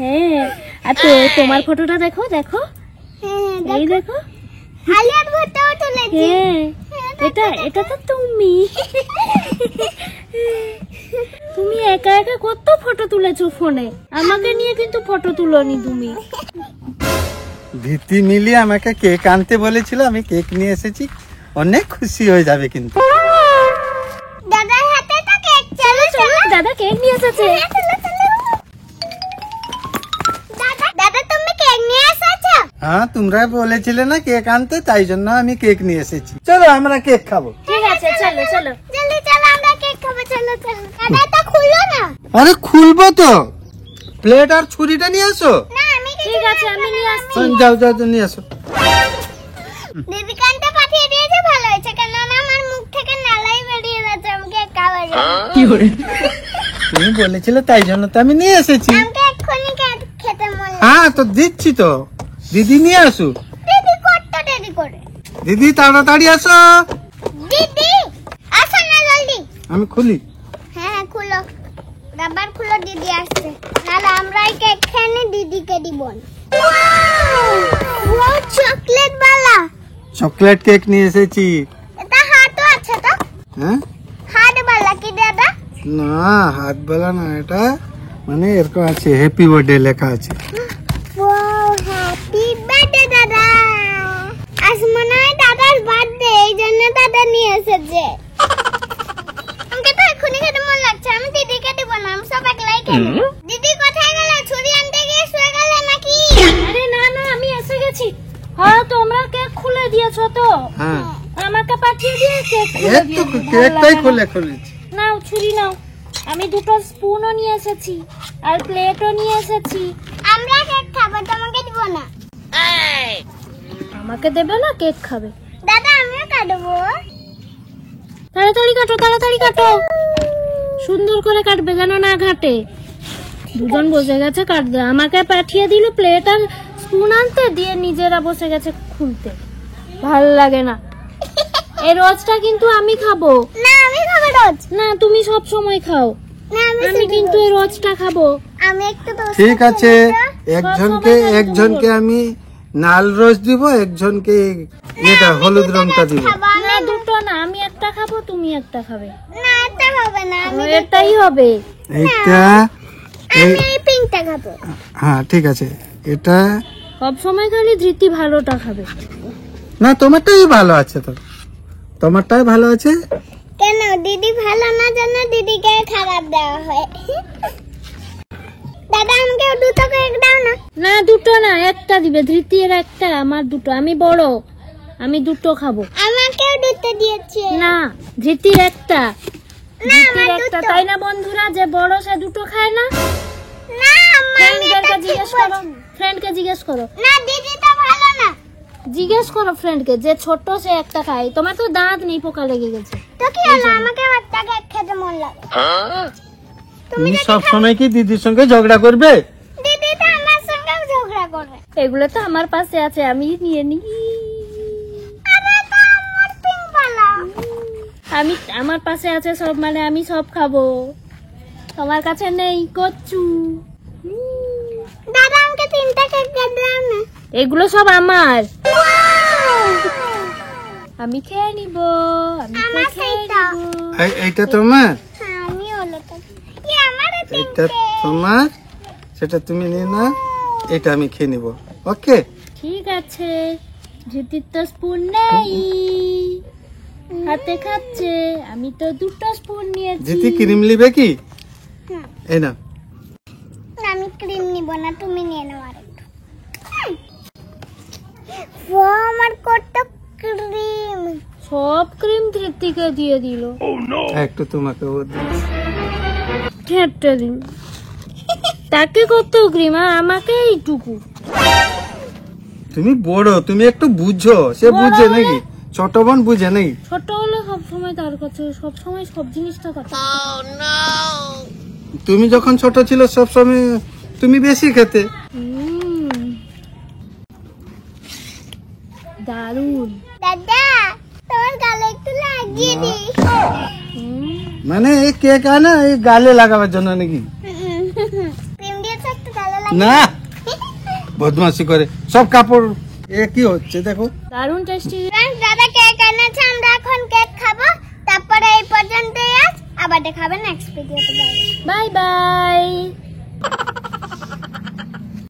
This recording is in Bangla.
হ্যাঁ, আর তোমার ফটোটা দেখো দেখো, এই দেখো। হ্যাঁ, এটা তো তুমি। তুমি একা একা কত ফটো তুলেছো ফোনে, আমাকে নিয়ে কিন্তু ফটো তুলোনি তুমি। ভীতি মিলিয়ে আমাকে কেক আনতে বলেছিল, আমি কেক নিয়ে এসেছি, অনেক খুশি হয়ে যাবে কিন্তু। দাদার হাতে তো কেক, চলো চলো, দাদা কেক নিয়ে এসেছে। দাদা তুমি কেক নিয়ে এসেছো? হ্যাঁ, তোমরা বলেছিলে না কেক আনতে, তাই জন্য আমি কেক নিয়ে এসেছি। চলো আমরা কেক খাবো। ঠিক আছে, চলো চলো জলদি চলো, আমরা কেক খাবো, চলো চলো। দাদা এটা খুললো না। আরে খুলবো তো, প্লেট আর ছুরিটা নিয়ে আসো। না আমি ঠিক আছে, আমি নিয়ে আসছি। যাও যাও তো নিয়ে আসো। দিদি কানটা পাঠিয়ে দিয়েছে, ভালো হয়েছে, কেন না আমার মুখ থেকে নালাই বেরিয়ে যাচ্ছে, আমি কেক খাওয়া যায়। তুমি বলেছিলে তাই জন্য তো আমি নিয়ে এসেছি। আমাকে এক্ষুনি কেক খেতে মন লাগে। হ্যাঁ তো দিচ্ছি তো, দিদি নিয়ে আসো। দিদি কত দেরি করে? দিদি তাড়াতাড়ি আসো। দিদি আসো না জলদি। আমি খুলি। হ্যাঁ খুলো, রাবার খুলো, দিদি আসছে, নাহলে আমরা এই কেক খেয়ে নিয়ে দিদিকে দিব না। ওয়াও, চকলেট বালা। চকলেট কেক নিয়ে এসেছি। এটা হাতও আছে তো? হ্যাঁ, হাত বালা কি দাদা? না হাত বেলা না, এটা মানে এরকম আছে, হ্যাপি বার্থডে লেখা আছে। ওয়াও, হ্যাপি বার্থডে দাদা। আজ মনে হয় দাদার বার্থডে, এই জন্য দাদা নিয়ে এসেছে। আমাকে তো এক্ষুনি খেতে মন লাগছে, আমি দিদিকে দিব না, আমি সব একলাই খেয়ে নেব। দিদি কোথায় গেল? ছুরি আনতে গিয়ে শুয়ে গেল নাকি? আরে না না, আমি এসে গেছি। হ্যাঁ, তোমরা কেক খুলে দিয়েছো তো? হ্যাঁ, আমাকে পাঠিয়ে দিয়ে কেক খুলে এই তো দিয়েছো। কেকটাই খুলেছি। নাও ছুরি নাও, আমি দুটো স্পুনও নিয়ে এসেছি আর প্লেটও নিয়ে এসেছি। আমরা কেক খাবো, তোমাকে দিব না। আমাকে দেবে না, কেক খাবে। দাদা আমিও কাটবো। তাড়াতাড়ি কাটো, তাড়াতাড়ি কাটো, সুন্দর করে কাটবে যেন না ঘাটে। দুজন বসে গেছে কাটবে, আমাকে পাঠিয়ে দিল প্লেট আর স্পুন আনতে, দিয়ে নিজেরা বসে গেছে খুলতে। ভাল লাগে না। এই রোজটা কিন্তু আমি খাবো না, আমি খাবো রোজ। না, তুমি সব সময় খাও। না আমি আমি কিন্তু এই রোজটা খাবো। আমি একটু দোষ ঠিক আছে, সবাই একজনকে আমি নাল রোজ দিব, একজনকে এটা হলুদ রংটা দিব। না, দুটো না, আমি একটা খাবো, তুমি একটা খাবে। না এটা হবে না, আমি এটাই হবে। এইটা আমি এই পিঙ্কটা খাবো। হ্যাঁ ঠিক আছে, এটা সব সময় খালি ধৃতি ভালোটা খাবে। না, তোমারটাই ভালো আছে, তো তোমারটাই ভালো আছে। কেন দিদি ভালো না জন্য দিদিকে খারাপ দেওয়া হয়? দাদা আমাকে দুটো কেক দাও না। না, দুটো না, একটা দিবে। ধৃতির একটা, আমার দুটো। আমি বড়, আমি দুটো খাবো। আমাকেও দুটো দিয়েছে। না, ধৃতির একটা, না ধৃতির আমার একটা, দুটো। তাই না বন্ধুরা? যে বড় সে দুটো খায় না। না আমি এটা ফ্রেন্ডকে ঠিক জিজ্ঞেস করো, বলছি। ফ্রেন্ডকে জিজ্ঞেস করো, না দিদি তো ভালো না। জিজ্ঞেস করো ফ্রেন্ডকে, যে ছোট সে একটা খায়। তোমার তো দাঁত নেই, পোকা লেগে গেছে। তো কি হলো, আমাকে একটা কেক খেতে মন লাগে। তুমি সব সময় কি দিদির সঙ্গে ঝগড়া করবে? দিদি তো আমার সঙ্গে ঝগড়া করে। এগুলো তো আমার পাশে আছে, আমি নিয়ে নিই। আরে তো আমার পিঙ্ক বালা। আমি, আমার পাশে আছে সব, মানে আমি সব খাবো। তোমার কাছে নেই কচ্ছু। দাদা আমাকে তিনটা কেক দাও না। এগুলো সব আমার, আমি খেয়ে নিব। আমি তো আমার খেয়ে সেইটা। নিব। এইটা তোমার, হ্যাঁ আমি হলো তো। কি আমার এটা তিনটে। তোমার, সেটা তুমি নিয়ে না, এটা আমি খেয়ে নিব। ওকে, ঠিক আছে। ধৃতির তো স্পুন নেই, হাতে খাচ্ছে। আমি তো দুটো স্পুন নিয়েছি। জিতি ক্রিম নিবে কি? হ্যাঁ। এই না, আমি ক্রিম নিব না, তুমি নিয়ে নাও আরেকটু। ও আমার কত ক্রিম। সব ক্রিম ধৃতিকে দিয়ে দিল। একটু তোমাকে ও দিচ্ছি। ঠেটে দিন, তাকে কত ক্রিম আর আমাকে এইটুকু। তুমি বড়, তুমি একটু বুঝো, সে বড় বুঝে হলে? নাকি? ছোট বোন বুঝে নাকি? ছোট হলে সব সময় তার কাছে, সব সময় সব জিনিসটা কথা। তুমি যখন ছোট ছিল সব সময় তুমি বেশি খেতে। দারুন। দাদা তোমার গালে একটু লাগিয়ে দি। মানে এই কেক আনা এই গালে লাগাবার জন্য নাকি? ক্রিম না বদমাশি করে সব কাপড় এ কি হচ্ছে দেখো। দারুণ টেস্টি। দাদা কেক এনেছে, আমরা এখন কেক খাবো। তারপরে এই পর্যন্তই আজ, আবার দেখাবে নেক্সট ভিডিওতে। Bye bye.